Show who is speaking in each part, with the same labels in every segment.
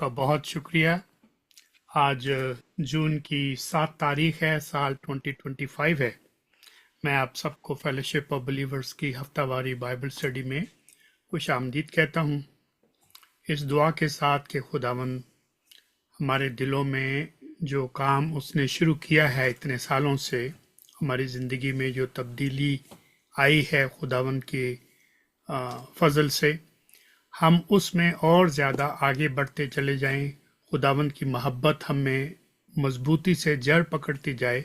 Speaker 1: आपका बहुत शुक्रिया। आज जून की 7 तारीख है, साल 2025 है। मैं आप सबको फेलोशिप ऑफ बिलीवर्स की हफ्तावारी बाइबल स्टडी में खुश आमदीद कहता हूँ। इस दुआ के साथ कि खुदावन हमारे दिलों में जो काम उसने शुरू किया है इतने सालों से, हमारी ज़िंदगी में जो तब्दीली आई है खुदावन के फजल से, हम उसमें और ज़्यादा आगे बढ़ते चले जाएं। खुदावंद की मोहब्बत हमें मजबूती से जड़ पकड़ती जाए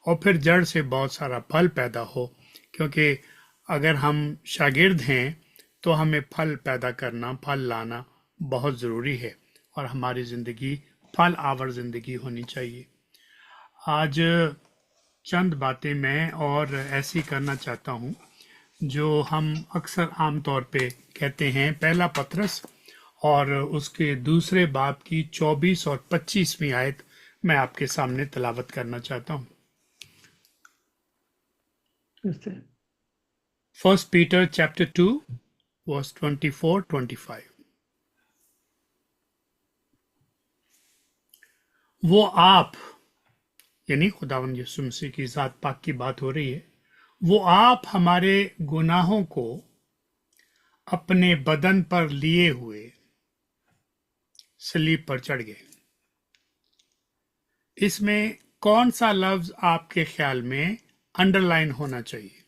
Speaker 1: और फिर जड़ से बहुत सारा फल पैदा हो, क्योंकि अगर हम शागिर्द हैं तो हमें फल पैदा करना, फल लाना बहुत ज़रूरी है और हमारी ज़िंदगी फल आवर ज़िंदगी होनी चाहिए। आज चंद बातें मैं और ऐसी करना चाहता हूँ जो हम अक्सर आम तौर पे कहते हैं। पहला पत्रस और उसके दूसरे बाब की 24 और 25वीं आयत मैं आपके सामने तलावत करना चाहता हूँ। First Peter chapter 2 verse 24-25। वो आप, यानी खुदावंद यीशु मसीह की ज़ात पाक की बात हो रही है, वो आप हमारे गुनाहों को अपने बदन पर लिए हुए सलीब पर चढ़ गए। इसमें कौन सा लफ्ज आपके ख्याल में अंडरलाइन होना चाहिए?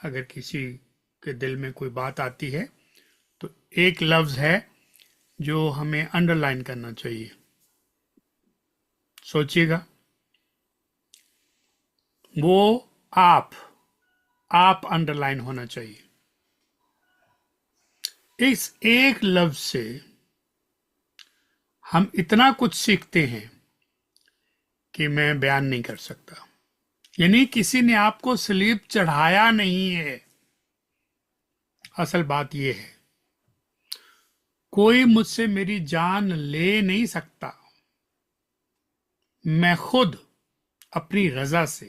Speaker 1: अगर किसी के दिल में कोई बात आती है तो एक लफ्ज है जो हमें अंडरलाइन करना चाहिए। सोचिएगा। वो आप अंडरलाइन होना चाहिए। इस एक लफ्ज से हम इतना कुछ सीखते हैं कि मैं बयान नहीं कर सकता। यानी किसी ने आपको सलीब चढ़ाया नहीं है। असल बात यह है, कोई मुझसे मेरी जान ले नहीं सकता। मैं खुद अपनी रजा से,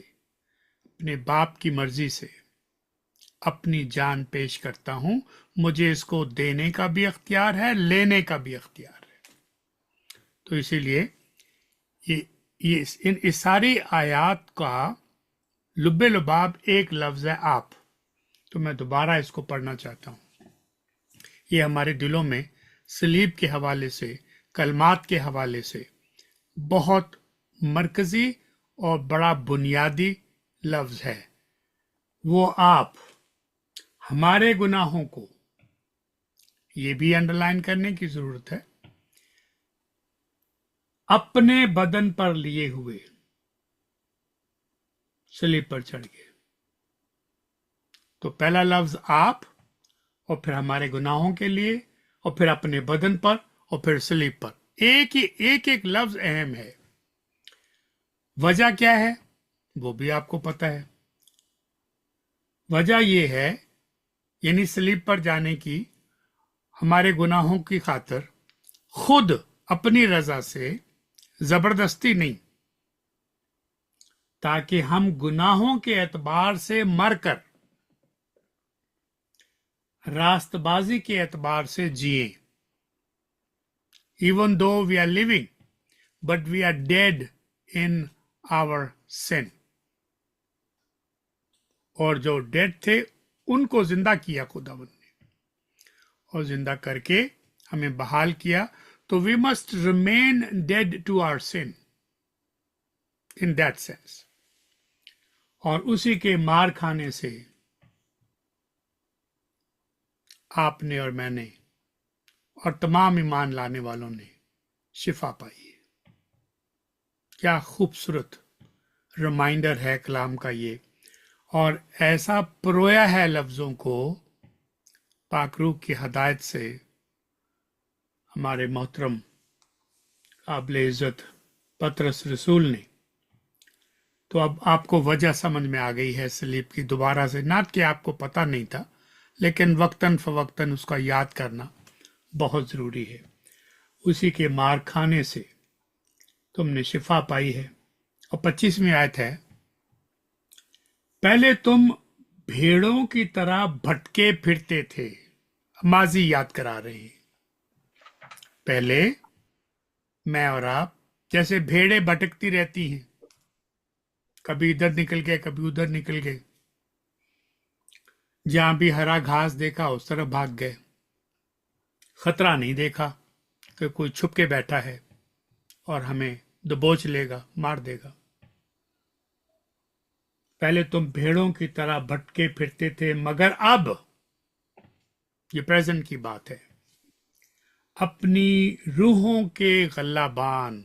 Speaker 1: अपने बाप की मर्जी से अपनी जान पेश करता हूं। मुझे इसको देने का भी अख्तियार है, लेने का भी अख्तियार है। तो इसीलिए इस सारी आयात का लुब्बे लुबाब एक लफ्ज है आप। तो मैं दोबारा इसको पढ़ना चाहता हूं। ये हमारे दिलों में सलीब के हवाले से, कलमात के हवाले से बहुत मरकजी और बड़ा बुनियादी लफ्ज है। वो आप हमारे गुनाहों को, ये भी अंडरलाइन करने की जरूरत है, अपने बदन पर लिए हुए सलीब पर चढ़ गए। तो पहला लफ्ज आप, और फिर हमारे गुनाहों के लिए, और फिर अपने बदन पर, और फिर सलीब पर। एक लफ्ज अहम है। वजह क्या है वो भी आपको पता है। वजह यह है, यानी सलीब पर जाने की, हमारे गुनाहों की खातिर, खुद अपनी रजा से, जबरदस्ती नहीं, ताकि हम गुनाहों के एतबार से मरकर रास्तबाजी के एतबार से जिए। Even though we are living but we are dead in our sin. और जो डेड थे उनको जिंदा किया खुदावंद ने, और जिंदा करके हमें बहाल किया। तो we must remain dead to our sin in that sense. और उसी के मार खाने से आपने और मैंने और तमाम ईमान लाने वालों ने शिफा पाई है। क्या खूबसूरत रिमाइंडर है कलाम का ये, और ऐसा परोया है लफ्जों को पाक रूह की हदायत से हमारे मोहतरम काबिल इज्जत पतरस रसूल ने। तो अब आपको वजह समझ में आ गई है सलीब की दोबारा से, ना कि आपको पता नहीं था, लेकिन वक्तन फवक्तन उसका याद करना बहुत जरूरी है। उसी के मार खाने से तुमने शिफा पाई है। और 25वीं आयत है, पहले तुम भेड़ों की तरह भटके फिरते थे। माजी याद करा रहे हैं। पहले मैं और आप जैसे भेड़ें भटकती रहती हैं, कभी इधर निकल गए कभी उधर निकल गए, जहां भी हरा घास देखा उस तरफ भाग गए, खतरा नहीं देखा कि कोई छुप के बैठा है और हमें दबोच लेगा, मार देगा। पहले तुम भेड़ों की तरह भटके फिरते थे, मगर अब, ये प्रेजेंट की बात है, अपनी रूहों के गल्लाबान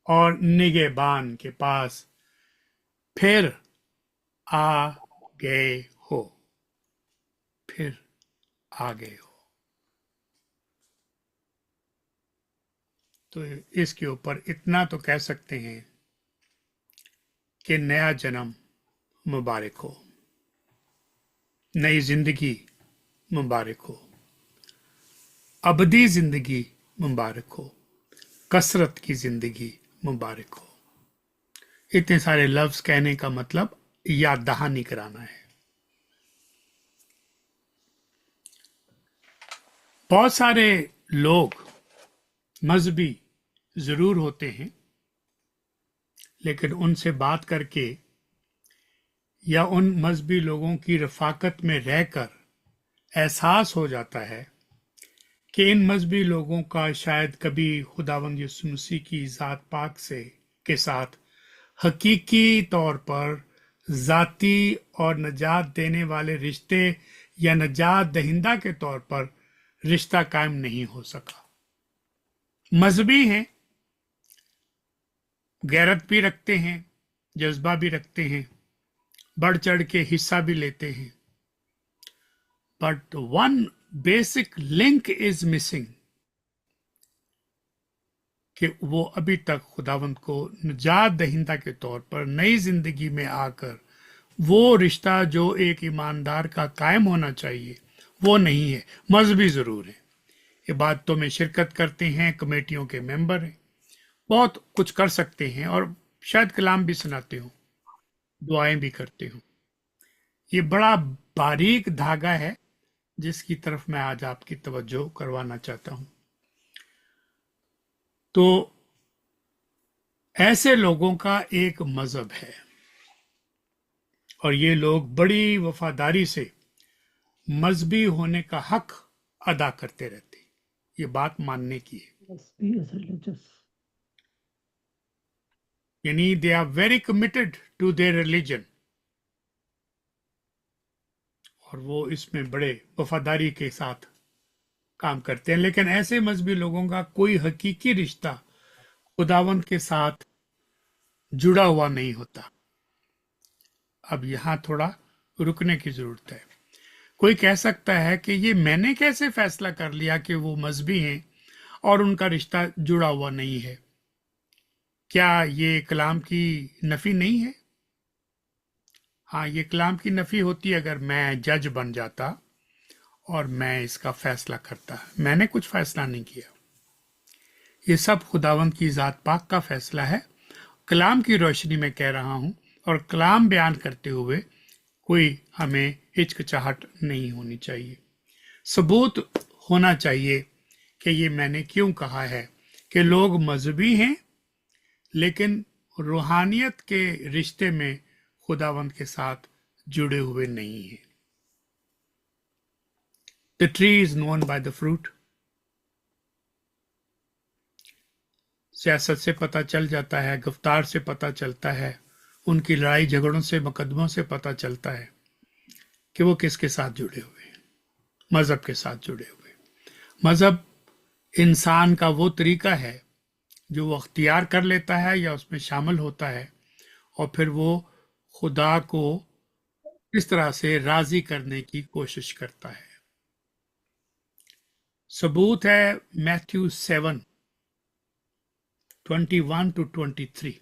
Speaker 1: और निगहबान के पास फिर आ गए हो, फिर आ गए हो। तो इसके ऊपर इतना तो कह सकते हैं कि नया जन्म मुबारक हो, नई जिंदगी मुबारक हो, अबदी जिंदगी मुबारक हो, कसरत की जिंदगी मुबारक हो। इतने सारे लफ्ज कहने का मतलब याद दहानी कराना है। बहुत सारे लोग मजहबी जरूर होते हैं, लेकिन उनसे बात करके या उन मजहबी लोगों की रफाकत में रहकर एहसास हो जाता है कि इन मजहबी लोगों का शायद कभी खुदावंद यीशु मसीह की ज़ात पाक से के साथ हकीकी तौर पर ज़ाती और नजात देने वाले रिश्ते या नजात दहिंदा के तौर पर रिश्ता कायम नहीं हो सका। मजहबी हैं, गैरत भी रखते हैं, जज्बा भी रखते हैं, बढ़ चढ़ के हिस्सा भी लेते हैं, but one basic link is missing, कि वो अभी तक खुदावंद को निजात दहिंदा के तौर पर नई जिंदगी में आकर वो रिश्ता जो एक ईमानदार का कायम होना चाहिए वो नहीं है। मजहबी जरूर है, इबादतों में शिरकत करते हैं, कमेटियों के मेंबर हैं, बहुत कुछ कर सकते हैं और शायद कलाम भी सुनाते हो, दुआएं भी करते हो। ये बड़ा बारीक धागा है जिसकी तरफ मैं आज आपकी तवज्जो करवाना चाहता हूं। तो ऐसे लोगों का एक मजहब है और ये लोग बड़ी वफादारी से मजहबी होने का हक अदा करते रहते हैं। ये बात मानने की है, यानी they are very committed to their religion और वो इसमें बड़े वफादारी के साथ काम करते हैं। लेकिन ऐसे मजहबी लोगों का कोई हकीकी रिश्ता खुदावंद के साथ जुड़ा हुआ नहीं होता। अब यहां थोड़ा रुकने की जरूरत है। कोई कह सकता है कि ये मैंने कैसे फैसला कर लिया कि वो मजहबी हैं और उनका रिश्ता जुड़ा हुआ नहीं है? क्या ये कलाम की नफी नहीं है? हाँ, ये कलाम की नफी होती अगर मैं जज बन जाता और मैं इसका फैसला करता। मैंने कुछ फैसला नहीं किया, ये सब खुदावंद की ज़ात पाक का फैसला है। कलाम की रोशनी में कह रहा हूं और कलाम बयान करते हुए कोई हमें हिचकिचाहट नहीं होनी चाहिए। सबूत होना चाहिए कि ये मैंने क्यों कहा है कि लोग मजहबी हैं लेकिन रूहानियत के रिश्ते में खुदावंद के साथ जुड़े हुए नहीं हैं। The tree is known by the fruit. सियासत से पता चल जाता है, गिरफ्तार से पता चलता है, उनकी लड़ाई झगड़ों से, मुकदमों से पता चलता है कि वो किसके साथ जुड़े हुए हैं, मजहब के साथ जुड़े हुए। मजहब इंसान का वो तरीका है जो वो अख्तियार कर लेता है या उसमें शामिल होता है और फिर वो खुदा को इस तरह से राजी करने की कोशिश करता है। सबूत है मैथ्यू 7:21-23।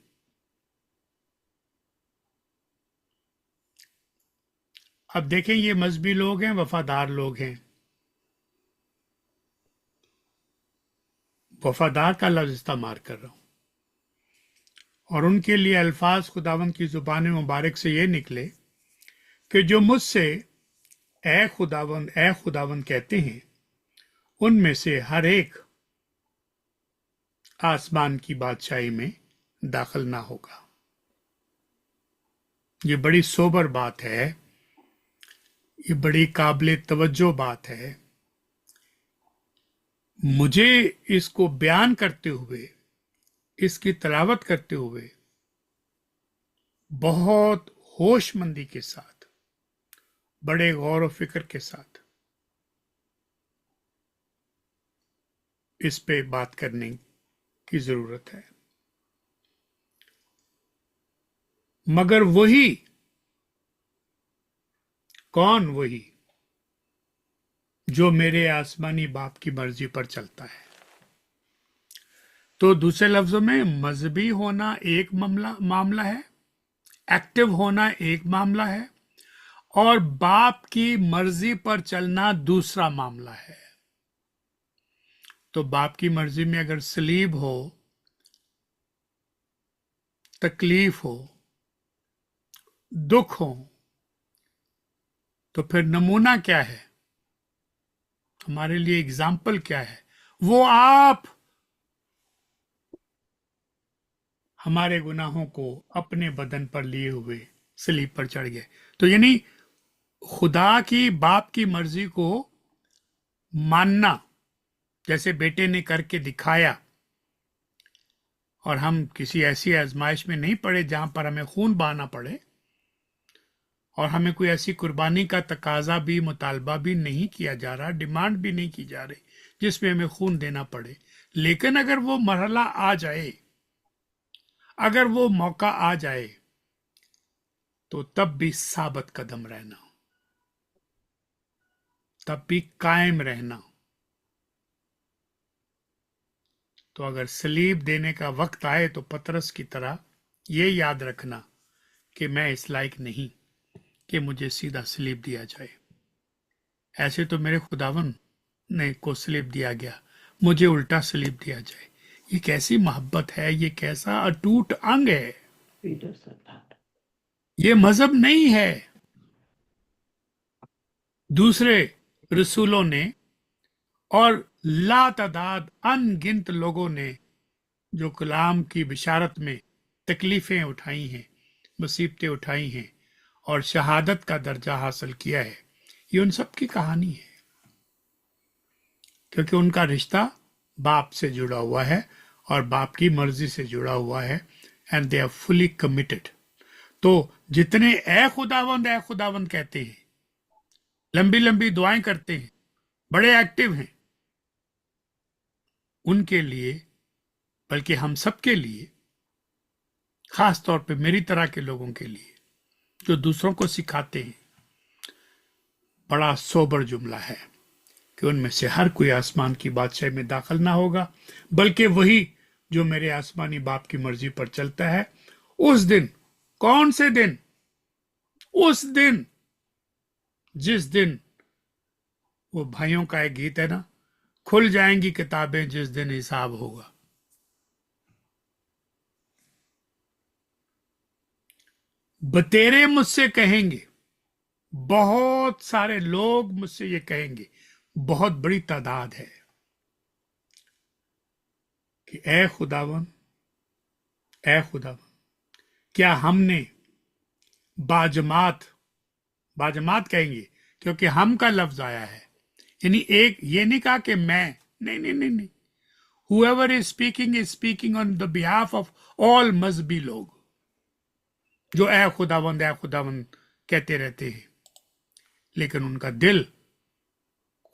Speaker 1: अब देखें, ये मजहबी लोग हैं, वफादार लोग हैं। वफादार का लफ्ज इस्तेमाल कर रहा हूं और उनके लिए अल्फाज खुदावंद की जुबान मुबारक से ये निकले कि जो मुझसे ए खुदावंद कहते हैं, उनमें से हर एक आसमान की बादशाही में दाखिल ना होगा। ये बड़ी सोबर बात है, ये बड़ी काबिल तवज्जो बात है। मुझे इसको बयान करते हुए, इसकी तलावत करते हुए बहुत होशमंदी के साथ, बड़े गौर व फिक्र के साथ इस पे बात करने की जरूरत है। मगर वही कौन? वही जो मेरे आसमानी बाप की मर्जी पर चलता है। तो दूसरे लफ्जों में मजहबी होना एक मामला है, एक्टिव होना एक मामला है, और बाप की मर्जी पर चलना दूसरा मामला है। तो बाप की मर्जी में अगर सलीब हो, तकलीफ हो, दुख हो, तो फिर नमूना क्या है हमारे लिए? एग्जाम्पल क्या है? वो आप हमारे गुनाहों को अपने बदन पर लिए हुए सलीब पर चढ़ गए। तो यानी खुदा की, बाप की मर्जी को मानना, जैसे बेटे ने करके दिखाया, और हम किसी ऐसी आजमाइश में नहीं पड़े जहां पर हमें खून बहाना पड़े, और हमें कोई ऐसी कुर्बानी का तकाजा भी, मुतालबा भी नहीं किया जा रहा, डिमांड भी नहीं की जा रही जिसमें हमें खून देना पड़े। लेकिन अगर वो मरहला आ जाए, अगर वो मौका आ जाए, तो तब भी साबित कदम रहना, तब भी कायम रहना। तो अगर सलीब देने का वक्त आए तो पतरस की तरह ये याद रखना कि मैं इस लायक नहीं कि मुझे सीधा सलीब दिया जाए। ऐसे तो मेरे खुदावन ने को सलीब दिया गया, मुझे उल्टा सलीब दिया जाए। ये कैसी मोहब्बत है, ये कैसा अटूट अंग है। ये मजहब नहीं है। दूसरे रसूलों ने और लातादाद अनगिनत लोगों ने जो कलाम की बिशारत में तकलीफें उठाई हैं, मुसीबतें उठाई हैं और शहादत का दर्जा हासिल किया है, ये उन सब की कहानी है, क्योंकि उनका रिश्ता बाप से जुड़ा हुआ है और बाप की मर्जी से जुड़ा हुआ है, and they are fully committed. तो जितने ए खुदावंद कहते हैं, लंबी लंबी दुआएं करते हैं, बड़े एक्टिव हैं, उनके लिए, बल्कि हम सब के लिए, खास तौर पे मेरी तरह के लोगों के लिए जो दूसरों को सिखाते हैं, बड़ा सोबर जुमला है कि उनमें से हर कोई आसमान की बादशाही में दाखिल ना होगा, बल्कि वही जो मेरे आसमानी बाप की मर्जी पर चलता है। उस दिन, कौन से दिन? उस दिन जिस दिन, वो भाइयों का एक गीत है ना, खुल जाएंगी किताबें जिस दिन हिसाब होगा। बतेरे मुझसे कहेंगे, बहुत सारे लोग मुझसे ये कहेंगे, बहुत बड़ी तादाद है, कि ए खुदावन, क्या हमने बाजमात कहेंगे, क्योंकि हम का लफ्ज आया है, यानी एक, ये नहीं कहा कि मैं, नहीं, whoever is speaking on the behalf of all मजहबी लोग जो ए खुदावंद कहते रहते हैं, लेकिन उनका दिल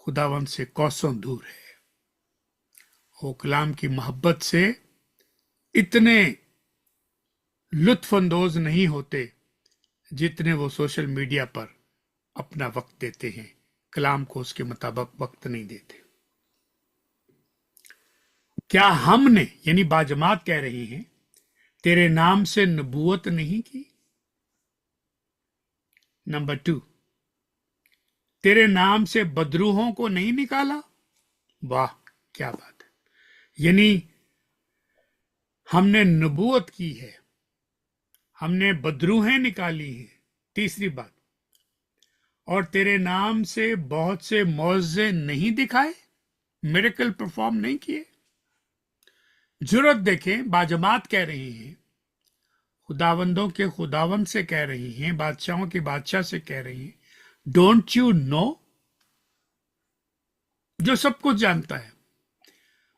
Speaker 1: खुदावंद से कोसों दूर है। वो कलाम की मोहब्बत से इतने लुत्फ अंदोज नहीं होते जितने वो सोशल मीडिया पर अपना वक्त देते हैं, कलाम को उसके मुताबिक वक्त नहीं देते। क्या हमने, यानी बाजमात कह रही हैं, तेरे नाम से नबूवत नहीं की? नंबर 2, तेरे नाम से बदरूहों को नहीं निकाला? वाह, क्या बात है। यानी हमने नबूवत की है, हमने बदरूहें निकाली हैं। तीसरी बात, اور تیرے نام سے بہت سے معجزے نہیں دکھائے, میریکل پرفارم نہیں کیے. جرت دیکھیں, باجماعت کہہ رہی ہیں, خداوندوں کے خداوند سے کہہ رہی ہیں, بادشاہوں کے بادشاہ سے کہہ رہی ہیں, ڈونٹ یو نو, جو سب کچھ جانتا ہے,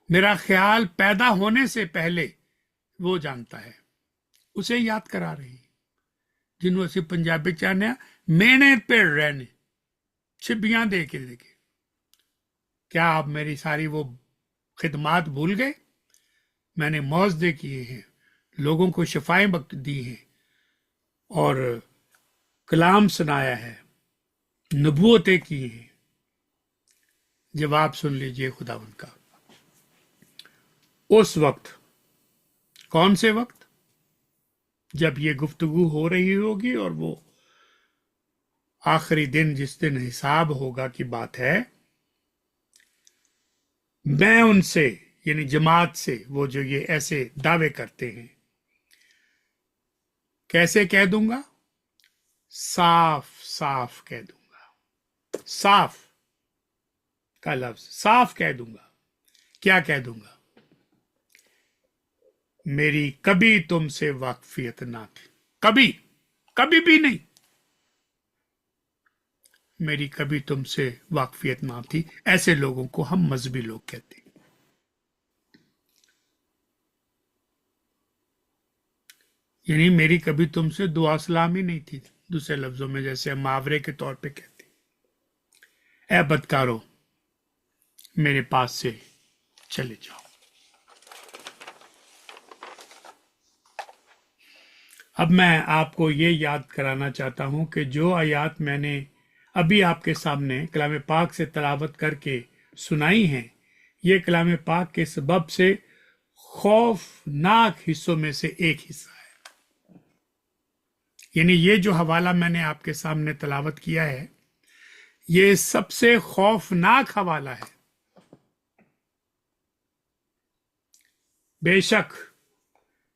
Speaker 1: میرا خیال پیدا ہونے سے پہلے وہ جانتا ہے, اسے یاد کرا رہی ہیں. جنہوں اسی پنجابی چاہنے مینے پہ رہنے چھبیاں دے کے دیکھے. کیا آپ میری ساری وہ خدمات بھول گئے؟ میں نے معجزے کیے ہیں, لوگوں کو شفائیں دی ہیں, اور کلام سنایا ہے, نبوتیں کی ہیں. جواب سن لیجئے خداوند کا. اس وقت, کون سے وقت؟ جب یہ گفتگو ہو رہی ہوگی اور وہ آخری دن جس دن حساب ہوگا کی بات ہے, میں ان سے یعنی جماعت سے, وہ جو یہ ایسے دعوے کرتے ہیں, کیسے کہہ دوں گا؟ صاف صاف کہہ دوں گا. صاف کا لفظ, صاف کہہ دوں گا. کیا کہہ دوں گا؟ میری کبھی تم سے واقفیت نہ تھی, کبھی, کبھی بھی نہیں, میری کبھی تم سے واقفیت نہ تھی. ایسے لوگوں کو ہم مذہبی لوگ کہتے ہیں. یعنی میری کبھی تم سے دعا سلام ہی نہیں تھی, دوسرے لفظوں میں جیسے ہم محاورے کے طور پہ کہتے ہیں, اے بدکارو میرے پاس سے چلے جاؤ. اب میں آپ کو یہ یاد کرانا چاہتا ہوں کہ جو آیات میں نے ابھی آپ کے سامنے کلام پاک سے تلاوت کر کے سنائی ہیں, یہ کلام پاک کے سبب سے خوفناک حصوں میں سے ایک حصہ ہے. یعنی یہ جو حوالہ میں نے آپ کے سامنے تلاوت کیا ہے, یہ سب سے خوفناک حوالہ ہے. بے شک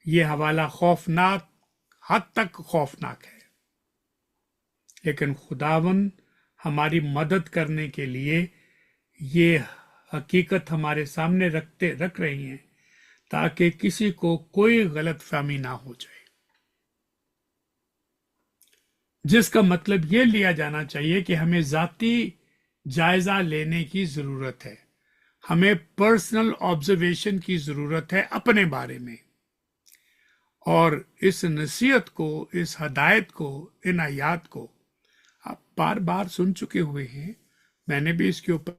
Speaker 1: یہ حوالہ خوفناک, حد تک خوفناک ہے, لیکن خداوند ہماری مدد کرنے کے لیے یہ حقیقت ہمارے سامنے رکھ رہی ہیں تاکہ کسی کو کوئی غلط فہمی نہ ہو جائے. جس کا مطلب یہ لیا جانا چاہیے کہ ہمیں ذاتی جائزہ لینے کی ضرورت ہے, ہمیں پرسنل آبزرویشن کی ضرورت ہے اپنے بارے میں. اور اس نصیحت کو, اس ہدایت کو, ان آیات کو آپ بار بار سن چکے ہوئے ہیں, میں نے بھی اس کے اوپر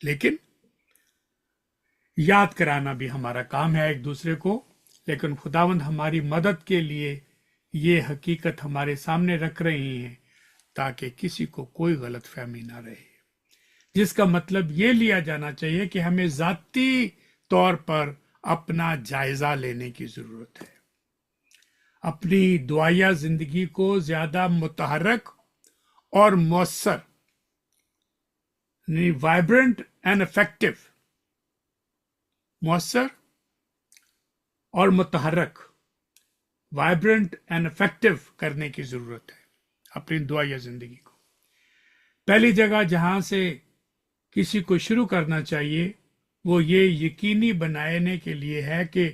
Speaker 1: لیکن یاد کرانا بھی ہمارا کام ہے ایک دوسرے کو. لیکن خداوند ہماری مدد کے لیے یہ حقیقت ہمارے سامنے رکھ رہی ہیں تاکہ کسی کو کوئی غلط فہمی نہ رہے. جس کا مطلب یہ لیا جانا چاہیے کہ ہمیں ذاتی طور پر اپنا جائزہ لینے کی ضرورت ہے, اپنی دعائیہ زندگی کو زیادہ متحرک اور مؤثر, وائبرنٹ اینڈ افیکٹو, مؤثر اور متحرک, وائبرنٹ اینڈ افیکٹو کرنے کی ضرورت ہے اپنی دعائیہ زندگی کو. پہلی جگہ جہاں سے کسی کو شروع کرنا چاہیے وہ یہ یقینی بنانے کے لیے ہے کہ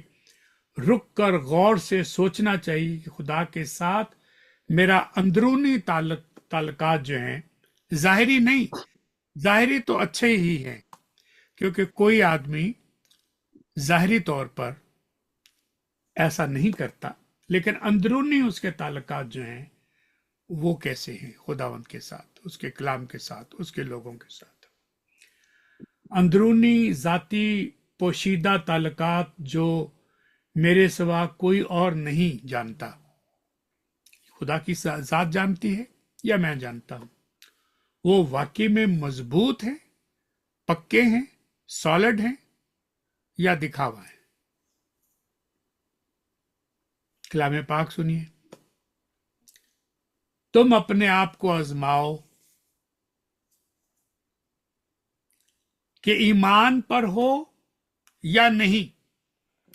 Speaker 1: رک کر غور سے سوچنا چاہیے کہ خدا کے ساتھ میرا اندرونی تعلقات جو ہیں, ظاہری نہیں, ظاہری تو اچھے ہی ہیں کیونکہ کوئی آدمی ظاہری طور پر ایسا نہیں کرتا, لیکن اندرونی اس کے تعلقات جو ہیں وہ کیسے ہیں خداوند کے ساتھ, اس کے کلام کے ساتھ, اس کے لوگوں کے ساتھ. اندرونی ذاتی پوشیدہ تعلقات جو میرے سوا کوئی اور نہیں جانتا, خدا کی ذات جانتی ہے یا میں جانتا ہوں, وہ واقعی میں مضبوط ہیں, پکے ہیں, سالڈ ہیں یا دکھاوا ہے. کلام پاک سنیے, تم اپنے آپ کو آزماؤ کہ ایمان پر ہو یا نہیں.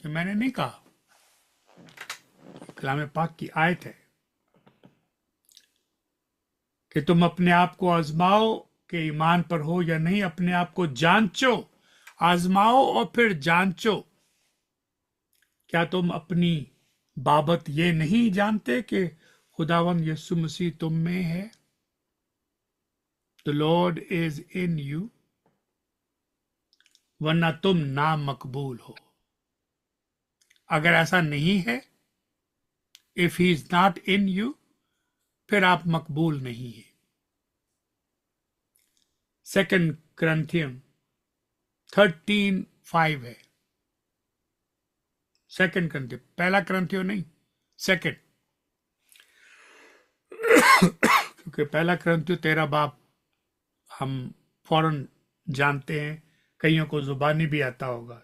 Speaker 1: میں نے نہیں کہا, کلام پاک کی آیت ہے. कि तुम अपने आप को आजमाओ कि ईमान पर हो या नहीं, अपने आप को जांचो, आजमाओ और फिर जांचो। क्या तुम अपनी बाबत ये नहीं जानते कि खुदावन यीशु मसीह तुम में है? The Lord is in you, वरना तुम ना मकबूल हो। अगर ऐसा नहीं है, if he is not in you, फिर आप मकबूल नहीं है। 2 Corinthians 13:5 है। 2 Corinthians, पहला ग्रंथियो नहीं, सेकंड। क्योंकि पहला ग्रंथियो 13 बाब हम फौरन जानते हैं, कईयों को जुबानी भी आता होगा।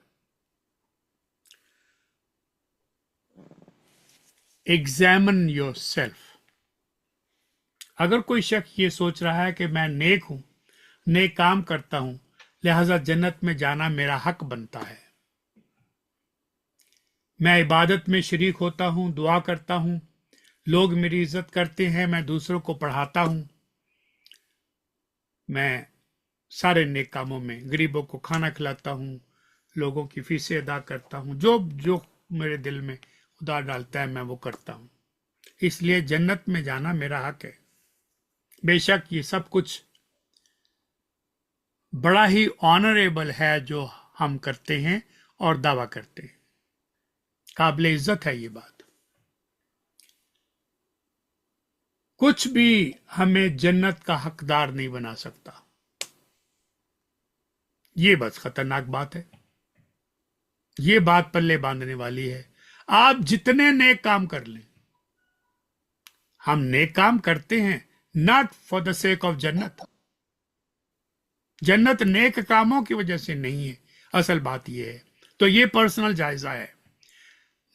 Speaker 1: Examine your self. अगर कोई शख्स ये सोच रहा है कि मैं नेक हूं, नेक काम करता हूं, लिहाजा जन्नत में जाना मेरा हक बनता है, मैं इबादत में शरीक होता हूं, दुआ करता हूं, लोग मेरी इज्जत करते हैं, मैं दूसरों को पढ़ाता हूं, मैं सारे नेक कामों में गरीबों को खाना खिलाता हूं, लोगों की फीसें अदा करता हूं, जो जो मेरे दिल में खुदा डालता है मैं वो करता हूं, इसलिए जन्नत में जाना मेरा हक है। बेशक ये सब कुछ बड़ा ही ऑनरेबल है जो हम करते हैं और दावा करते हैं, काबिल इज्जत है ये बात। कुछ भी हमें जन्नत का हकदार नहीं बना सकता, ये बस खतरनाक बात है, ये बात पल्ले बांधने वाली है। आप जितने नेक काम कर लें, हम नेक काम करते हैं not for the sake of जन्नत। जन्नत नेक कामों की वजह से नहीं है, असल बात यह है। तो ये पर्सनल जायजा है,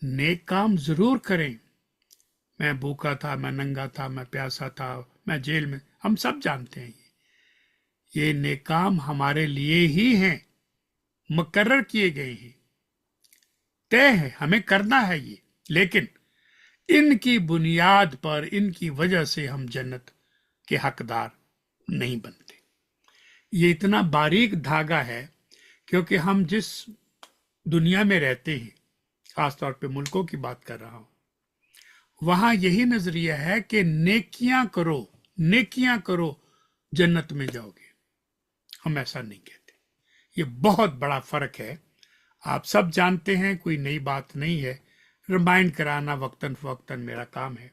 Speaker 1: नेक काम जरूर करें। मैं भूखा था, मैं नंगा था, मैं प्यासा था, मैं जेल में, हम सब जानते हैं ये नेक काम हमारे लिए ही हैं, मुकर्रर किए गए हैं, तय है, हमें करना है ये। लेकिन इनकी बुनियाद पर, इनकी वजह से हम जन्नत के हकदार नहीं बनते। ये इतना बारीक धागा है, क्योंकि हम जिस दुनिया में रहते हैं, खासतौर पे मुल्कों की बात कर रहा हूं, वहां यही नजरिया है कि नेकियां करो, नेकियां करो, जन्नत में जाओगे। हम ऐसा नहीं कहते, ये बहुत बड़ा फर्क है। आप सब जानते हैं, कोई नई बात नहीं है, रिमाइंड कराना वक्तन फवक्तन मेरा काम है।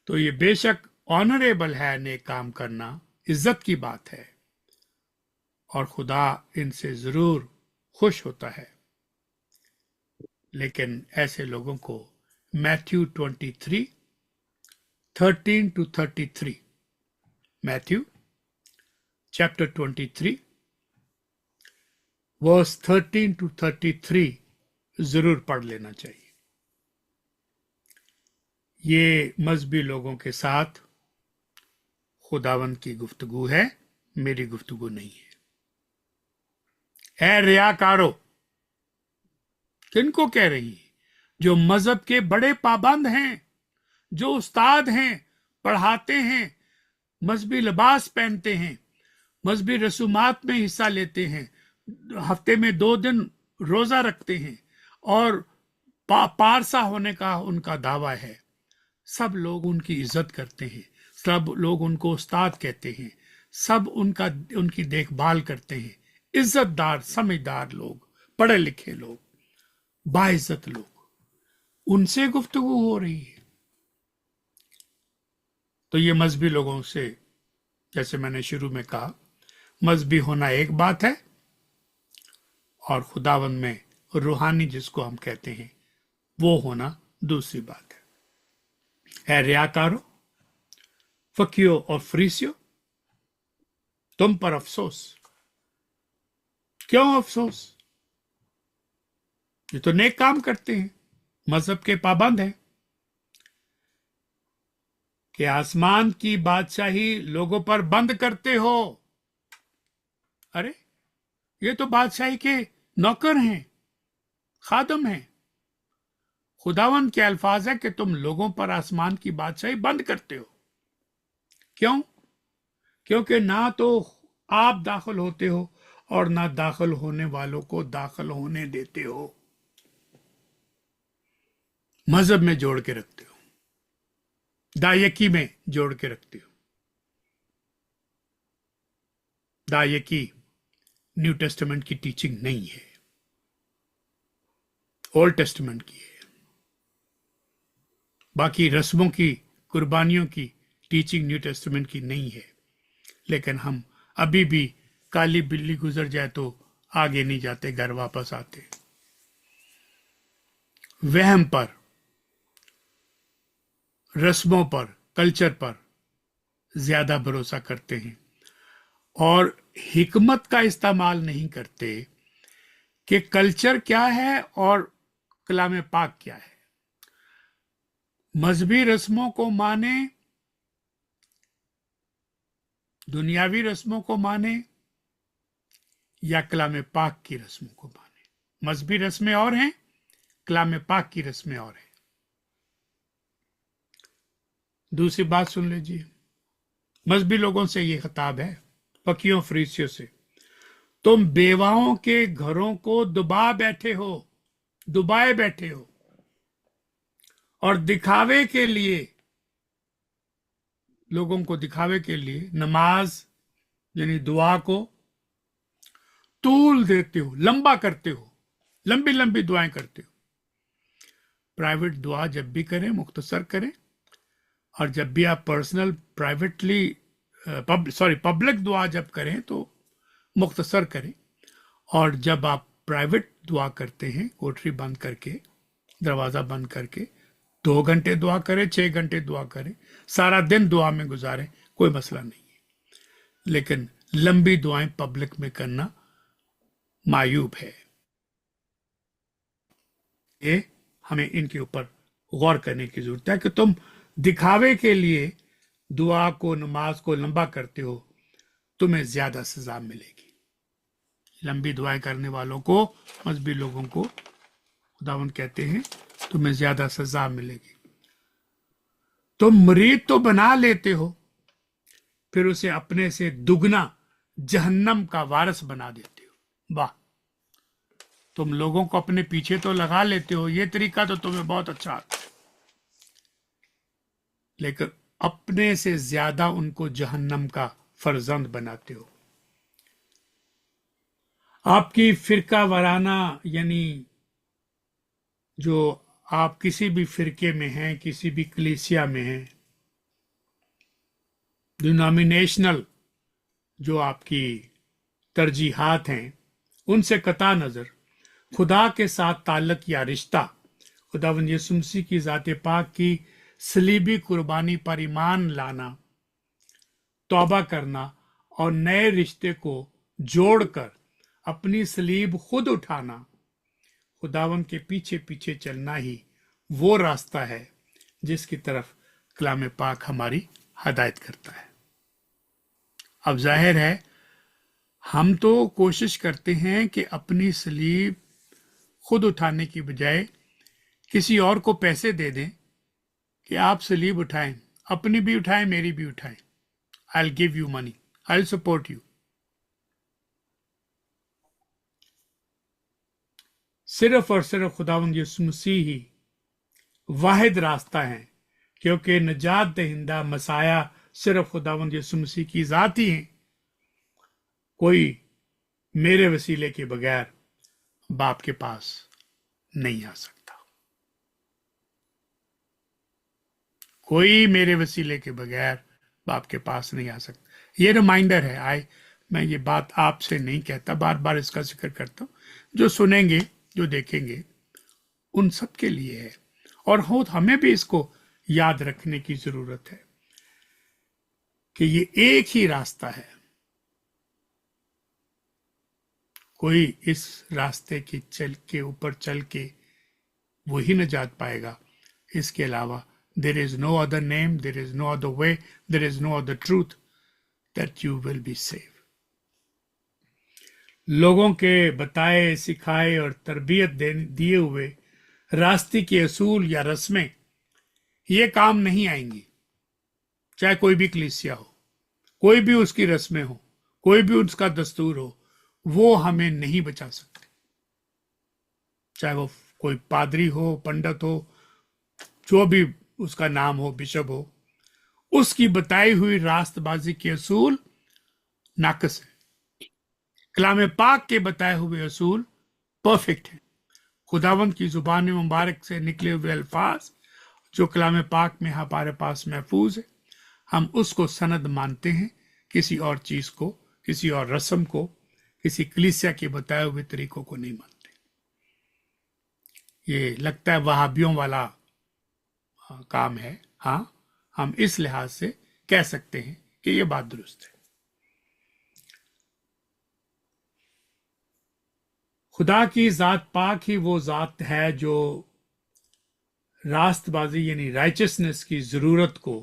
Speaker 1: तो ये बेशक ऑनरेबल है, नेक काम करना इज्जत की बात है, और खुदा इनसे जरूर खुश होता है। लेकिन ऐसे लोगों को मैथ्यू 23:13-33, मैथ्यू चैप्टर 23 वर्स 13-33 जरूर पढ़ लेना चाहिए। ये मजहबी लोगों के साथ खुदावंद की गुफ्तगू है, मेरी गुफ्तगू नहीं है। ऐ रियाकारो, किनको कह रही है? जो मजहब के बड़े पाबंद हैं, जो उस्ताद हैं, पढ़ाते हैं, मजहबी लिबास पहनते हैं, मजहबी रसूमात में हिस्सा लेते हैं, हफ्ते में 2 दिन रोजा रखते हैं, और पारसा होने का उनका दावा है। सब लोग उनकी इज्जत करते हैं, सब लोग उनको उस्ताद कहते हैं, सब उनकी देखभाल करते हैं। इज्जतदार, समझदार लोग, पढ़े लिखे लोग, बाइज्जत लोग, उनसे गुफ्तगू हो रही है। तो ये मजहबी लोगों से, जैसे मैंने शुरू में कहा, मजहबी होना एक बात है, और खुदावंद में रूहानी जिसको हम कहते हैं वो होना दूसरी बात है। रियाकारो, फकियो और फरीसियो, तुम पर अफसोस। क्यों अफसोस? ये तो नेक काम करते हैं, मजहब के पाबंद हैं। कि आसमान की बादशाही लोगों पर बंद करते हो। अरे ये तो बादशाही के नौकर हैं, खादम हैं। खुदावंद के अल्फाज है कि तुम लोगों पर आसमान की बादशाही बंद करते हो। क्यों? क्योंकि ना तो आप दाखिल होते हो और ना दाखिल होने वालों को दाखिल होने देते हो, मजहब में जोड़ के रखते हो, दायकी में जोड़ के रखते हो। दायकी न्यू टेस्टामेंट की टीचिंग नहीं है, ओल्ड टेस्टामेंट की है। बाकी रस्मों की, कुर्बानियों की टीचिंग न्यू टेस्टामेंट की नहीं है, लेकिन हम अभी भी काली बिल्ली गुजर जाए तो आगे नहीं जाते, घर वापस आते। वहम पर, रस्मों पर, कल्चर पर ज्यादा भरोसा करते हैं और हिकमत का इस्तेमाल नहीं करते कि कल्चर क्या है और कलाम पाक क्या है। मजहबी रस्मों को माने, दुनियावी रस्मों को माने या कलाम पाक की रस्मों को माने। मजहबी रस्में और हैं, कलाम पाक की रस्में और हैं। दूसरी बात सुन लीजिए, मजहबी लोगों से ये खिताब है, फकीहों फरीसियों से, तुम बेवाओं के घरों को दुबाए बैठे हो और दिखावे के लिए, लोगों को दिखावे के लिए नमाज यानी दुआ को तूल देते हो, लंबा करते हो, लंबी लंबी दुआएं करते हो। प्राइवेट दुआ जब भी करें मुख्तसर करें, और जब भी आप पर्सनल प्राइवेटली पब्लिक दुआ जब करें तो मुख्तसर करें। और जब आप प्राइवेट दुआ करते हैं कोठरी बंद करके, दरवाजा बंद करके, 2 घंटे दुआ करें, 6 घंटे दुआ करें, सारा दिन दुआ में गुजारें, कोई मसला नहीं है। लेकिन लंबी दुआएं पब्लिक में करना मायूब है। ये हमें इनके ऊपर गौर करने की जरूरत है कि तुम दिखावे के लिए दुआ को, नमाज को लंबा करते हो, तुम्हें ज्यादा सजा मिलेगी। लंबी दुआएं करने वालों को, मजहबी लोगों को खुदावंद कहते हैं तुम्हें ज्यादा सजा मिलेगी। तुम मुरीद तो बना लेते हो, फिर उसे अपने से दुगना जहन्नम का वारिस बना देते हो। वाह, तुम लोगों को अपने पीछे तो लगा लेते हो, ये तरीका तो तुम्हें बहुत अच्छा आता है, लेकिन अपने से ज्यादा उनको जहन्नम का फर्जंद बनाते हो। आपकी फिरका वाराना यानी जो आप किसी भी फिरके में हैं, किसी भी कलीसिया में हैं, डिनोमिनेशनल जो आपकी तरजीहात हैं, उनसे कता नजर खुदा के साथ ताल्लुक या रिश्ता, खुदावंद यीशु मसीह की ज़ात पाक की सलीबी कुर्बानी पर ईमान लाना, तौबा करना और नए रिश्ते को जोड़कर अपनी सलीब खुद उठाना, खुदावंद के पीछे पीछे चलना ही वो रास्ता है जिसकी तरफ कलाम पाक हमारी हदायत करता है। अब जाहिर है हम तो कोशिश करते हैं कि अपनी सलीब खुद उठाने की बजाय किसी और को पैसे दे दें कि आप सलीब उठाएं, अपनी भी उठाएं, मेरी भी उठाएं, I will give you money, I will support you. सिर्फ और सिर्फ खुदावंद यीशु मसीह ही वाहिद रास्ता है, क्योंकि नजात दहिंदा मसाया सिर्फ खुदावंद यीशु मसीह की जात ही है। कोई मेरे वसीले के बगैर बाप के पास नहीं आ सकता, कोई मेरे वसीले के बगैर बाप के पास नहीं आ सकता। ये रिमाइंडर है, मैं ये बात आपसे नहीं कहता, बार बार इसका जिक्र करता हूं, जो सुनेंगे, जो देखेंगे, उन सब के लिए है। और हमें भी इसको याद रखने की जरूरत है कि ये एक ही रास्ता है, कोई इस रास्ते के ऊपर चल के वही नजात पाएगा, इसके अलावा there is no other name, there is no other way, there is no other truth that you will be saved. लोगों के बताए, सिखाए और तरबियत दिए हुए रास्ते के असूल या रस्में ये काम नहीं आएंगी, चाहे कोई भी कलीसिया हो, कोई भी उसकी रस्में हो, कोई भी उसका दस्तूर हो, वो हमें नहीं बचा सकते। चाहे वो कोई पादरी हो, पंडित हो, जो भी उसका नाम हो, बिशप हो, उसकी बताई हुई रास्तबाजी के असूल नाकस है। कलाम पाक के बताए हुए असूल परफेक्ट है। खुदावंद की जुबान मुबारक से निकले हुए अल्फाज जो कलाम पाक में हमारे पास महफूज है, हम उसको सनद मानते हैं, किसी और चीज को, किसी और रस्म को, किसी कलीसिया के बताए हुए तरीकों को नहीं मानते। ये लगता है वहाबियों वाला काम है। हाँ, हम इस लिहाज से कह सकते हैं कि ये बात दुरुस्त है। खुदा की जात पाक ही वो जात है जो रास्तबाजी यानी राइचसनेस की जरूरत को,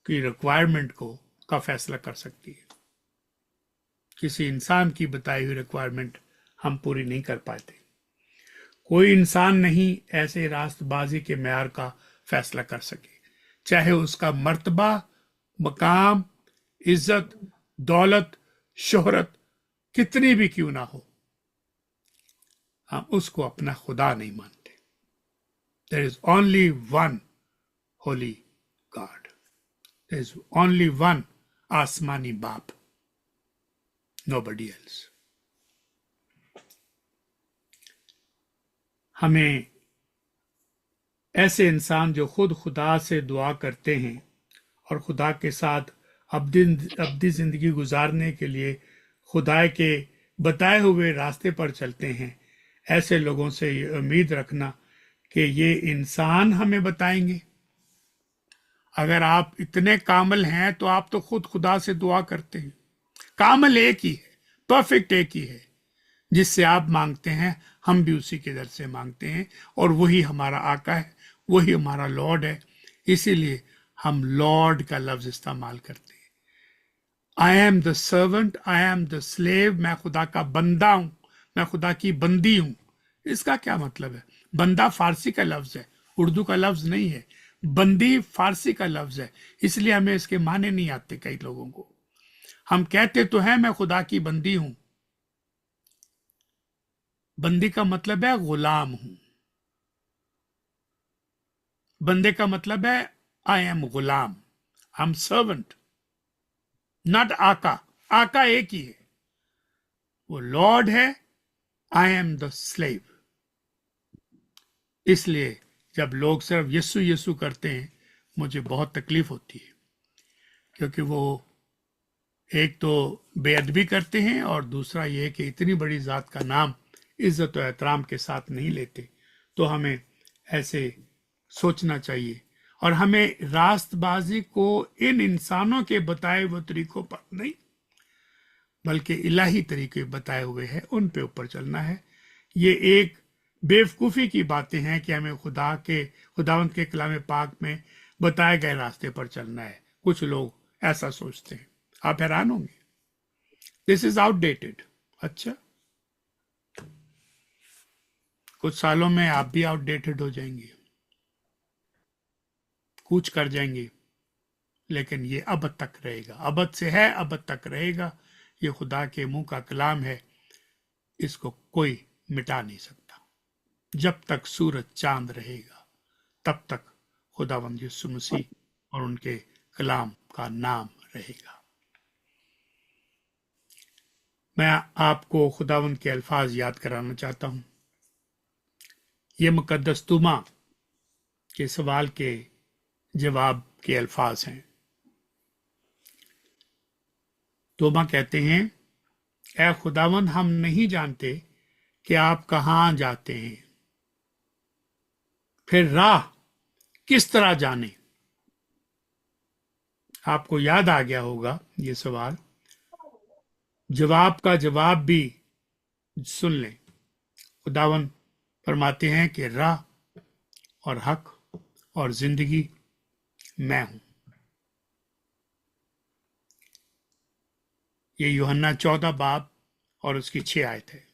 Speaker 1: की रिक्वायरमेंट को का फैसला कर सकती है। किसी इंसान की बताई हुई रिक्वायरमेंट हम पूरी नहीं कर पाते। कोई इंसान नहीं ऐसे रास्तबाजी के मैार का फैसला कर सके, चाहे उसका मर्तबा, मकाम, इज्जत, दौलत, शोहरत कितनी भी क्यों ना हो, हम उसको अपना खुदा नहीं मानते। There is only one holy God. There is only one आसमानी बाप, nobody else. हमें ऐसे इंसान जो खुद खुदा से दुआ करते हैं और खुदा के साथ अब्दी जिंदगी गुजारने के लिए खुदा के बताए हुए रास्ते पर चलते हैं, ऐसे लोगों से ये उम्मीद रखना कि ये इंसान हमें बताएंगे। अगर आप इतने कामल हैं तो आप तो खुद खुदा से दुआ करते हैं। कामल एक ही है, परफेक्ट एक ही है, जिससे आप मांगते हैं हम भी उसी के दर से मांगते हैं, और वही हमारा आका है, वही हमारा लॉर्ड है। इसीलिए हम लॉर्ड का लफ्ज इस्तेमाल करते हैं। I am the servant, I am the slave, मैं खुदा का बंदा हूं, मैं खुदा की बंदी हूं। इसका क्या मतलब है? बंदा फारसी का लफ्ज है, उर्दू का लफ्ज नहीं है। बंदी फारसी का लफ्ज है, इसलिए हमें इसके माने नहीं आते कई लोगों को। हम कहते तो हैं मैं खुदा की बंदी हूं। बंदी का मतलब है गुलाम हूं। बंदे का मतलब है I M Ghulam, I am servant, not आका। आका एक ही है, वो लॉर्ड है। I am the slave. इसलिए जब लोग सिर्फ यीशु यीशु करते हैं, मुझे बहुत तकलीफ होती है, क्योंकि वो एक तो बेअदबी करते हैं और दूसरा ये कि इतनी बड़ी जात का नाम इज्जत और एहतराम के साथ नहीं लेते। तो हमें ऐसे सोचना चाहिए, और हमें रास्तबाजी को इन इंसानों के बताए हुए तरीकों पर नहीं, बल्कि इलाही तरीके बताए हुए हैं उन पे ऊपर चलना है। ये एक बेवकूफ़ी की बातें हैं कि हमें खुदावंत के कलाम पाक में बताए गए रास्ते पर चलना है। कुछ लोग ऐसा सोचते हैं, आप हैरान होंगे। This is outdated. अच्छा, कुछ सालों में आप भी आउटडेटेड हो जाएंगे, कूच कर जाएंगे, लेकिन ये अब तक रहेगा। अबद से है, अब तक रहेगा। ये खुदा के मुंह का कलाम है, इसको कोई मिटा नहीं सकता। जब तक सूरज चांद रहेगा, तब तक खुदावंद यीशु मसीह और उनके कलाम का नाम रहेगा। मैं आपको खुदावंद के अल्फाज याद कराना चाहता हूं। ये मुकद्दस तुमा के सवाल के जवाब के अल्फाज हैं। तोबा कहते हैं, ऐ खुदावंद, हम नहीं जानते कि आप कहां जाते हैं, फिर राह किस तरह जाने। आपको याद आ गया होगा ये सवाल। जवाब का जवाब भी सुन लें। खुदावंद फरमाते हैं कि राह और हक और जिंदगी मैं हूं। ये यूहन्ना 14 बाब और उसकी 6 आयत है।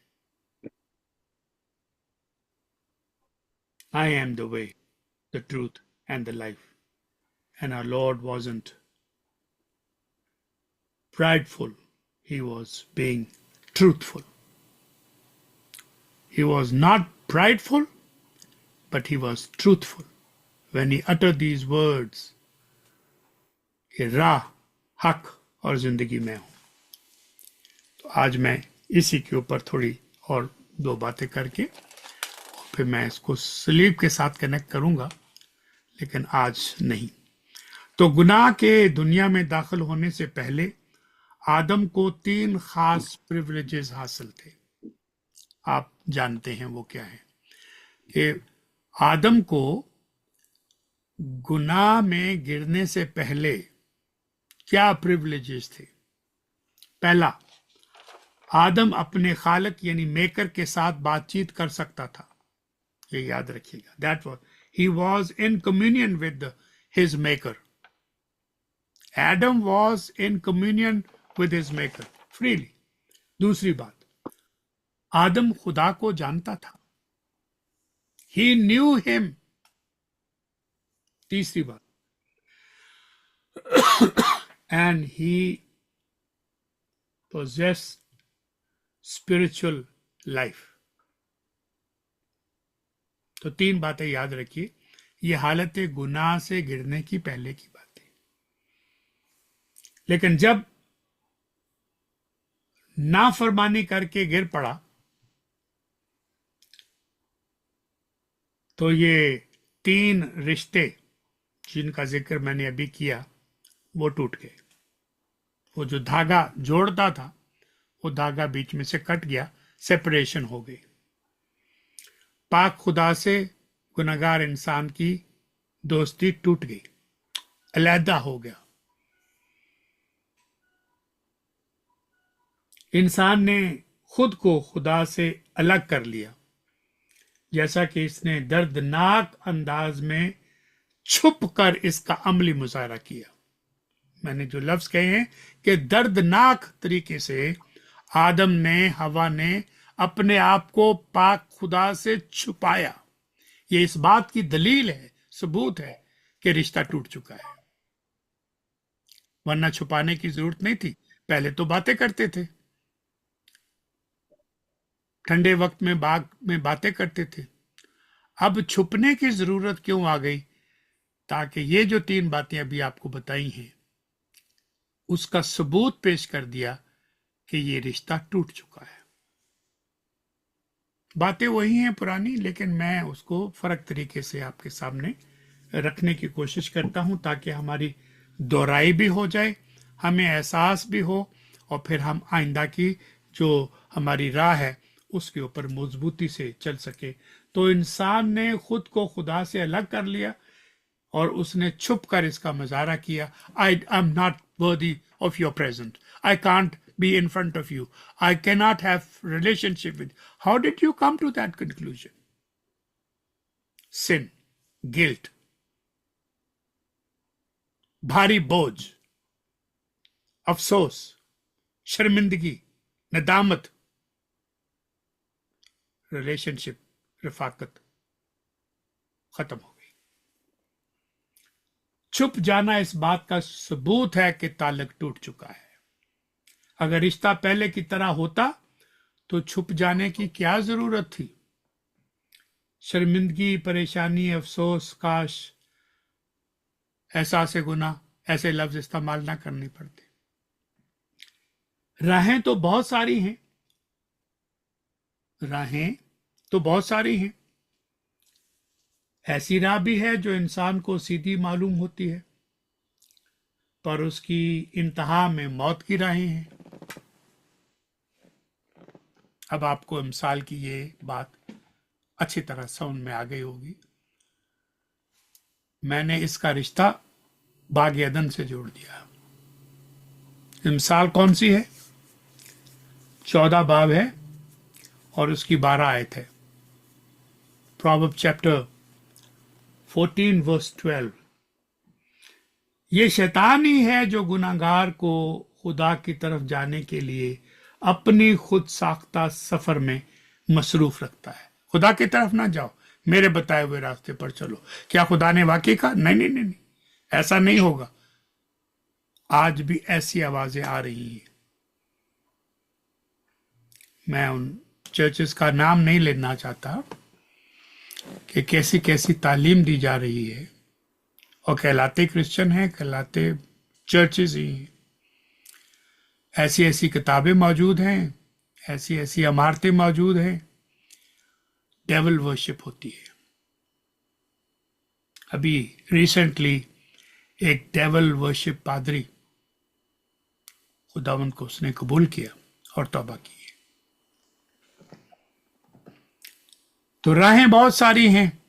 Speaker 1: I am the way, the truth and the life. And our Lord wasn't prideful. He was being truthful. He was not prideful, but he was truthful. When he uttered these words, कि राह, हक और जिंदगी में हूं. तो आज मैं इसी के ऊपर थोड़ी और दो बातें करके फिर मैं इसको सलीब के साथ कनेक्ट करूंगा, लेकिन आज नहीं. तो गुनाह के दुनिया में दाखिल होने से पहले आदम को 3 खास प्रिविलेजेस हासिल थे. आप जानते हैं वो क्या है कि आदम को गुनाह में गिरने से पहले क्या प्रिविलेजेस थे. पहला, आदम अपने खालक यानी मेकर के साथ बातचीत कर सकता था. ये याद रखिएगा. That was he was in communion with his maker. Adam was in communion with his maker freely. दूसरी बात, आदम खुदा को जानता था. ही न्यू हिम. तीसरी बात, and he possessed spiritual life. तो 3 बातें याद रखिए. ये हालत गुनाह से गिरने की पहले की बात है. लेकिन जब नाफरमानी करके गिर पड़ा तो ये 3 रिश्ते जिनका जिक्र मैंने अभी किया वो टूट गए. वो जो धागा जोड़ता था वो धागा बीच में से कट गया. सेपरेशन हो गई. पाक खुदा से गुनहगार इंसान की दोस्ती टूट गई, अलहदा हो गया. इंसान ने खुद को खुदा से अलग कर लिया, जैसा कि इसने दर्दनाक अंदाज में छुप कर इसका अमली मुजाहरा किया. मैंने जो लफ्ज कहे हैं कि दर्दनाक तरीके से आदम ने, हवा ने अपने आप को पाक खुदा से छुपाया. ये इस बात की दलील है, सबूत है कि रिश्ता टूट चुका है. वरना छुपाने की जरूरत नहीं थी. पहले तो बातें करते थे, ठंडे वक्त में बाग में बातें करते थे. अब छुपने की जरूरत क्यों आ गई? ताकि ये जो 3 बातें अभी आपको बताई हैं उसका सबूत पेश कर दिया कि ये रिश्ता टूट चुका है. बातें वही हैं पुरानी, लेकिन मैं उसको फर्क तरीके से आपके सामने रखने की कोशिश करता हूं ताकि हमारी दोहराई भी हो जाए, हमें एहसास भी हो, और फिर हम आइंदा की जो हमारी राह है उसके ऊपर मजबूती से चल सके. तो इंसान ने खुद को खुदा से अलग कर लिया और उसने छुप कर इसका मुजाहरा किया. I am not worthy of your present. I can't be in front of you. I cannot have relationship with. How did you come to that conclusion? Sin, guilt, भारी बोझ, अफसोस, शर्मिंदगी, नदामत, रिलेशनशिप, रफाकत खत्म हो गई. छुप जाना इस बात का सबूत है कि ताल्लुक टूट चुका है. अगर रिश्ता पहले की तरह होता तो छुप जाने की क्या जरूरत थी? शर्मिंदगी, परेशानी, अफसोस, काश एहसास गुनाह ऐसे लफ्ज इस्तेमाल ना करने पड़ते. राहें तो बहुत सारी हैं, राहें तो बहुत सारी हैं. ऐसी राह भी है जो इंसान को सीधी मालूम होती है, पर उसकी इंतहा में मौत की राहें हैं. अब आपको मिसाल की ये बात अच्छी तरह समझ में आ गई होगी. मैंने इसका रिश्ता बाग अदन से जोड़ दिया. मिसाल कौन सी है? 14 बाब है और उसकी 12 आयत है. Proverb chapter 14 verse 12. ये शैतान ही है जो गुनाहगार को खुदा की तरफ जाने के लिए अपनी खुद साख्ता सफर में मसरूफ रखता है. खुदा की तरफ ना जाओ, मेरे बताए हुए रास्ते पर चलो. क्या खुदा ने वाकई कहा? नहीं नहीं नहीं नहीं, ऐसा नहीं होगा. आज भी ऐसी आवाजें आ रही हैं। मैं उन चर्चेस का नाम नहीं लेना चाहता कि कैसी कैसी तालीम दी जा रही है, और कहलाते क्रिश्चियन हैं, कहलाते चर्चेस ही हैं। ऐसी ऐसी किताबें मौजूद हैं, ऐसी ऐसी इमारतें मौजूद हैं, डेविल वर्शिप होती है। अभी रिसेंटली एक डेविल वर्शिप पादरी, खुदावंद को उसने कबूल किया और तौबा की। तो राहें बहुत सारी हैं,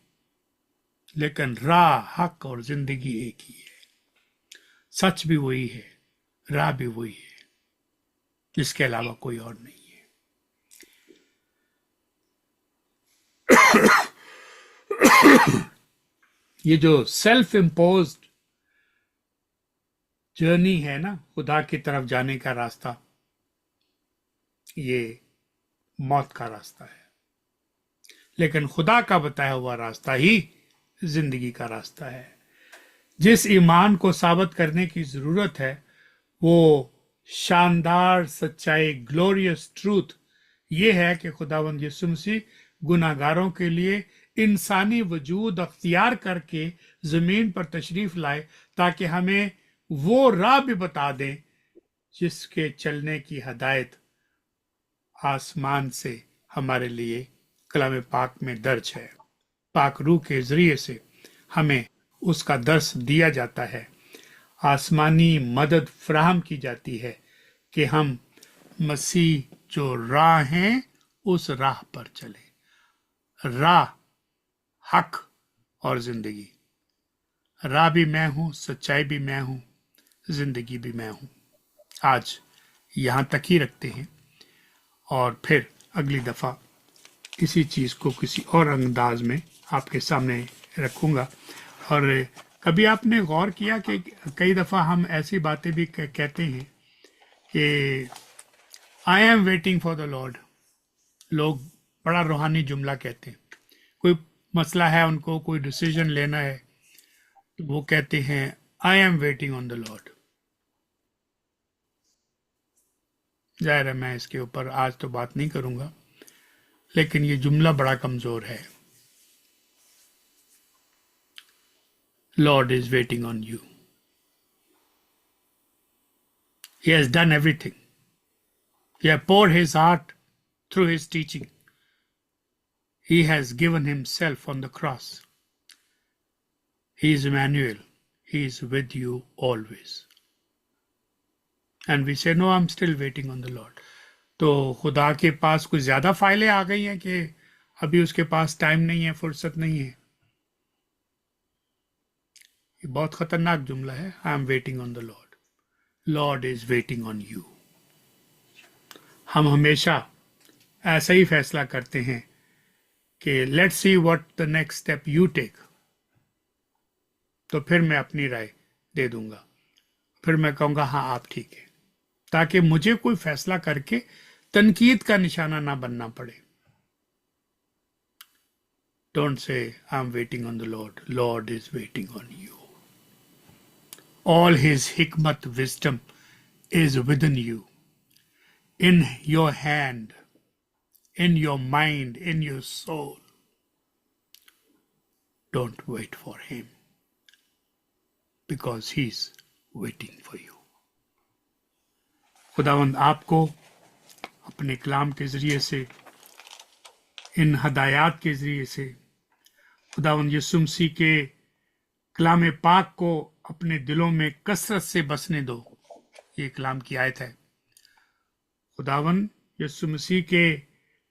Speaker 1: लेकिन राह, हक और जिंदगी एक ही है। सच भी वही है, राह भी वही है, जिसके अलावा कोई और नहीं है। ये जो सेल्फ इम्पोज्ड जर्नी है ना, खुदा की तरफ जाने का रास्ता, ये मौत का रास्ता है। लेकिन खुदा का बताया हुआ रास्ता ही जिंदगी का रास्ता है। जिस ईमान को साबित करने की जरूरत है, वो शानदार सच्चाई, ग्लोरियस ट्रूथ, ये है कि खुदावंद यीशु मसीह गुनाहगारों के लिए इंसानी वजूद अख्तियार करके जमीन पर तशरीफ लाए, ताकि हमें वो राह भी बता दें जिसके चलने की हदायत आसमान से हमारे लिए कलाम पाक में दर्ज है। पाक रूह के जरिए से हमें उसका दर्श दिया जाता है, आसमानी मदद फराहम की जाती है कि हम मसीह जो राह हैं उस राह पर चले। राह, हक और जिंदगी। राह भी मैं हूं, सच्चाई भी मैं हूं, जिंदगी भी मैं हूं। आज यहां तक ही रखते हैं, और फिर अगली दफा इसी चीज को किसी और अंदाज में आपके सामने रखूंगा। और कभी आपने गौर किया कि कई दफा हम ऐसी बातें भी कहते हैं कि आई am waiting for the Lord. लोग बड़ा रूहानी जुमला कहते हैं। कोई मसला है, उनको कोई डिसीजन लेना है, तो वो कहते हैं आई am waiting on the Lord. जाहिर है मैं इसके ऊपर आज तो बात नहीं करूंगा, लेकिन ये जुमला बड़ा कमजोर है। Lord is waiting on you. He has done everything. He has poured his heart through his teaching. He has given himself on the cross. He is Emmanuel. He is with you always. And we say, no, I'm still waiting on the Lord. तो खुदा के पास कुछ ज्यादा फाइलें आ गई हैं कि अभी उसके पास टाइम नहीं है, फुर्सत नहीं है। ये बहुत खतरनाक जुमला है। I am waiting on the Lord. Lord is waiting on you. हम हमेशा ऐसा ही फैसला करते हैं कि let's see what the next step you take, तो फिर मैं अपनी राय दे दूंगा, फिर मैं कहूंगा हाँ आप ठीक है, ताकि मुझे कोई फैसला करके तनकीद का निशाना ना बनना पड़े। Don't say I am waiting on the Lord. Lord is waiting on you. All his hikmat wisdom is within you, in your hand, in your mind, in your soul. Don't wait for him, because he's waiting for you. खुदावंद आपको अपने कलाम के जरिए से, इन हदायत के जरिए से, खुदावंद यीशु मसीह के कलाम पाक को अपने दिलों में कसरत से बसने दो। ये कलाम की आयत है। खुदावन यीशु मसीह के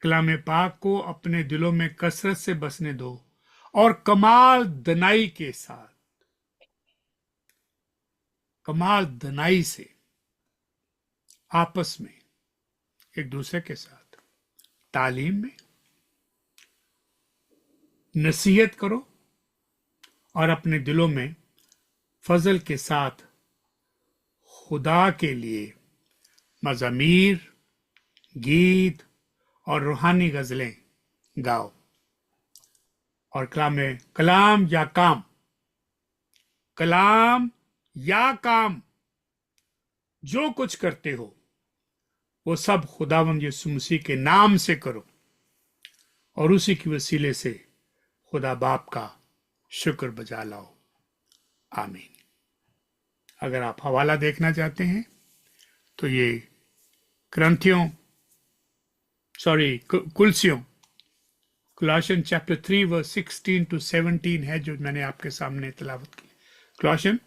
Speaker 1: कलाम पाक को अपने दिलों में कसरत से बसने दो, और कमाल दनाई के साथ, कमाल दनाई से आपस में एक दूसरे के साथ तालीम में नसीहत करो, और अपने दिलों में फजल के साथ खुदा के लिए मज़ामीर, गीत और रूहानी गजलें गाओ। और कलाम या काम जो कुछ करते हो वो सब खुदावंद यीशु मसीह के नाम से करो और उसी की वसीले से खुदा बाप का शुक्र बजा लाओ। आमीन। अगर आप हवाला देखना चाहते हैं तो ये कुलसियों Colossians chapter 3 verse 16 to 17 है, जो मैंने आपके सामने तिलावत की। Colossians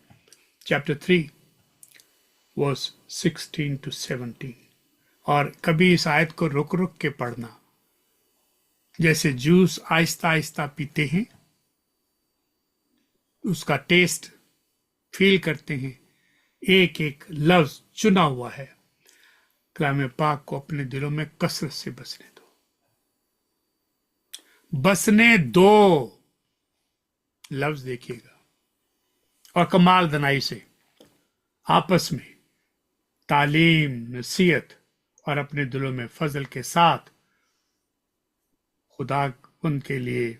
Speaker 1: chapter 3 verse 16 to 17। और कभी इस आयत को रुक रुक के पढ़ना, जैसे जूस आहिस्ता आहिस्ता पीते हैं, उसका टेस्ट फील करते हैं। एक एक लफ्ज चुना हुआ है। कलाम पाक को अपने दिलों में कसरत से बसने दो लफ्ज देखिएगा, और कमाल दनाई से आपस में तालीम, नसीहत और अपने दिलों में फजल के साथ खुदा उनके लिए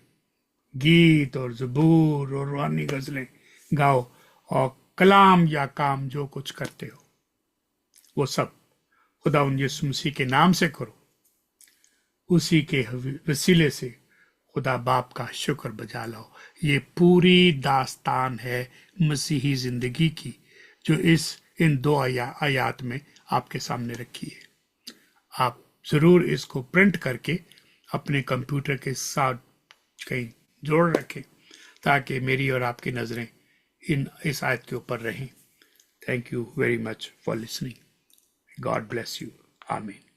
Speaker 1: गीत और ज़बूर और रूहानी गजलें गाओ, और कलाम या काम जो कुछ करते हो वो सब खुदा उन यीशु मसीह के नाम से करो। उसी के वसीले से खुदा बाप का शुक्र बजा लाओ। ये पूरी दास्तान है मसीही जिंदगी की, जो इन दो आयात में आपके सामने रखी है। आप जरूर इसको प्रिंट करके अपने कंप्यूटर के साथ कहीं जोड़ रखें, ताकि मेरी और आपकी नजरें इस आयत के ऊपर रहें। Thank you very much for listening. God bless you. आमीन।